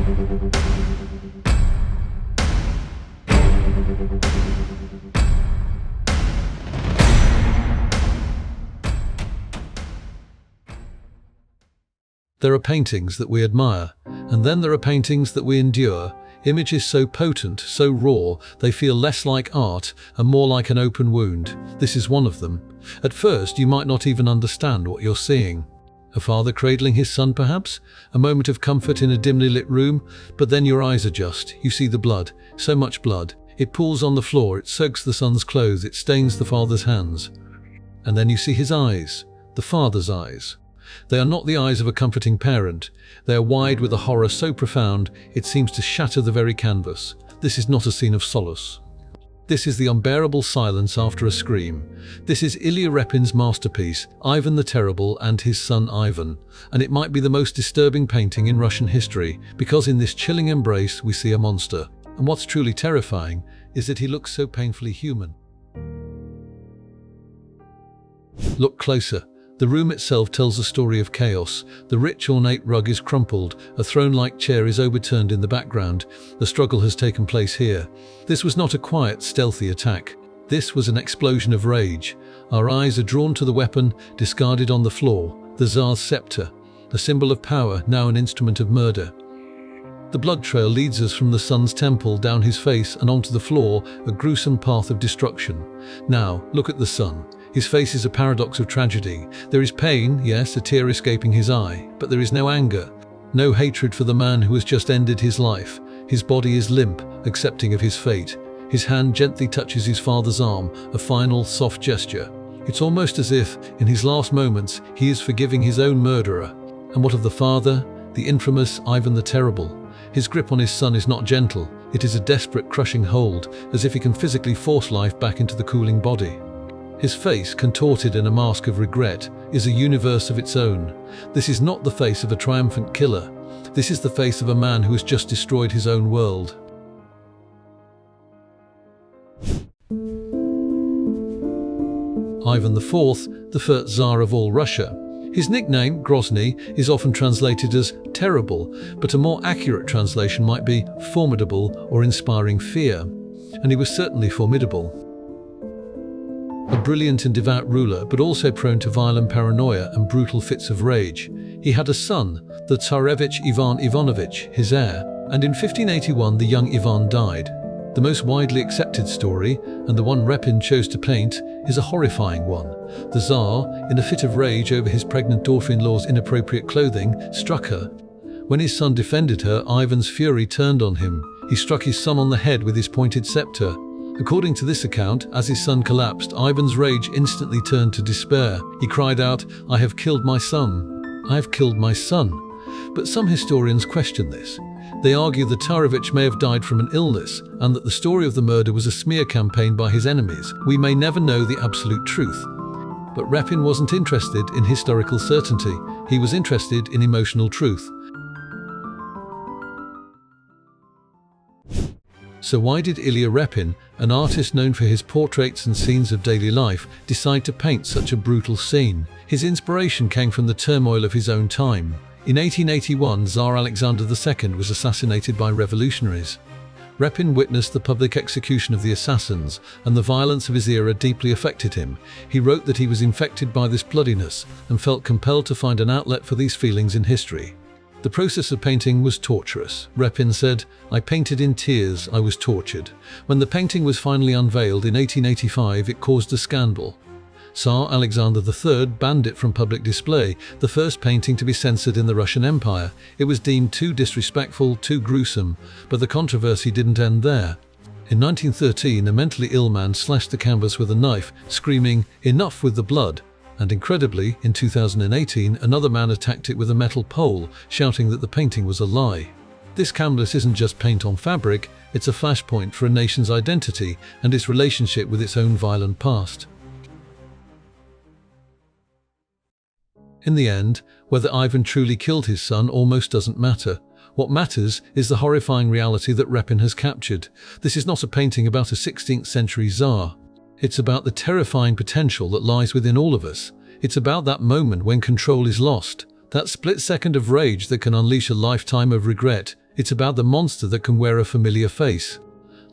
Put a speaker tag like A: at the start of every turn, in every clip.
A: There are paintings that we admire, and then there are paintings that we endure. Images so potent, so raw, they feel less like art and more like an open wound. This is one of them. At first, you might not even understand what you're seeing. A father cradling his son, perhaps? A moment of comfort in a dimly lit room? But then your eyes adjust. You see the blood. So much blood. It pools on the floor, it soaks the son's clothes, it stains the father's hands. And then you see his eyes. The father's eyes. They are not the eyes of a comforting parent. They are wide with a horror so profound it seems to shatter the very canvas. This is not a scene of solace. This is the unbearable silence after a scream. This is Ilya Repin's masterpiece, Ivan the Terrible and his son Ivan. And it might be the most disturbing painting in Russian history, because in this chilling embrace we see a monster. And what's truly terrifying is that he looks so painfully human. Look closer. The room itself tells a story of chaos. The rich, ornate rug is crumpled. A throne-like chair is overturned in the background. The struggle has taken place here. This was not a quiet, stealthy attack. This was an explosion of rage. Our eyes are drawn to the weapon, discarded on the floor. The Tsar's scepter, a symbol of power, now an instrument of murder. The blood trail leads us from the son's temple, down his face and onto the floor, a gruesome path of destruction. Now, look at the son. His face is a paradox of tragedy. There is pain, yes, a tear escaping his eye, but there is no anger, no hatred for the man who has just ended his life. His body is limp, accepting of his fate. His hand gently touches his father's arm, a final, soft gesture. It's almost as if, in his last moments, he is forgiving his own murderer. And what of the father, the infamous Ivan the Terrible? His grip on his son is not gentle. It is a desperate, crushing hold, as if he can physically force life back into the cooling body. His face, contorted in a mask of regret, is a universe of its own. This is not the face of a triumphant killer. This is the face of a man who has just destroyed his own world. Ivan IV, the first Tsar of all Russia. His nickname, Grozny, is often translated as terrible, but a more accurate translation might be formidable or inspiring fear. And he was certainly formidable. A brilliant and devout ruler, but also prone to violent paranoia and brutal fits of rage. He had a son, the Tsarevich Ivan Ivanovich, his heir, and in 1581 the young Ivan died. The most widely accepted story, and the one Repin chose to paint, is a horrifying one. The Tsar, in a fit of rage over his pregnant daughter-in-law's inappropriate clothing, struck her. When his son defended her, Ivan's fury turned on him. He struck his son on the head with his pointed scepter. According to this account, as his son collapsed, Ivan's rage instantly turned to despair. He cried out, "I have killed my son. I have killed my son." But some historians question this. They argue that Tsarevich may have died from an illness, and that the story of the murder was a smear campaign by his enemies. We may never know the absolute truth. But Repin wasn't interested in historical certainty. He was interested in emotional truth. So why did Ilya Repin, an artist known for his portraits and scenes of daily life, decide to paint such a brutal scene? His inspiration came from the turmoil of his own time. In 1881, Tsar Alexander II was assassinated by revolutionaries. Repin witnessed the public execution of the assassins, and the violence of his era deeply affected him. He wrote that he was infected by this bloodiness and felt compelled to find an outlet for these feelings in history. The process of painting was torturous. Repin said, "I painted in tears, I was tortured." When the painting was finally unveiled in 1885, it caused a scandal. Tsar Alexander III banned it from public display, the first painting to be censored in the Russian Empire. It was deemed too disrespectful, too gruesome, but the controversy didn't end there. In 1913, a mentally ill man slashed the canvas with a knife, screaming, "Enough with the blood!" And incredibly, in 2018, another man attacked it with a metal pole, shouting that the painting was a lie. This canvas isn't just paint on fabric, it's a flashpoint for a nation's identity and its relationship with its own violent past. In the end, whether Ivan truly killed his son almost doesn't matter. What matters is the horrifying reality that Repin has captured. This is not a painting about a 16th century Tsar. It's about the terrifying potential that lies within all of us. It's about that moment when control is lost, that split second of rage that can unleash a lifetime of regret. It's about the monster that can wear a familiar face.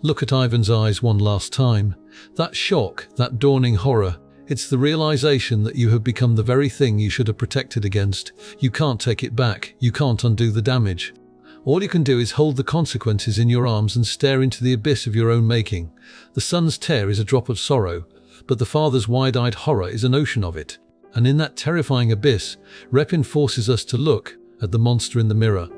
A: Look at Ivan's eyes one last time. That shock, that dawning horror. It's the realization that you have become the very thing you should have protected against. You can't take it back. You can't undo the damage. All you can do is hold the consequences in your arms and stare into the abyss of your own making. The son's tear is a drop of sorrow, but the father's wide-eyed horror is an ocean of it. And in that terrifying abyss, Repin forces us to look at the monster in the mirror.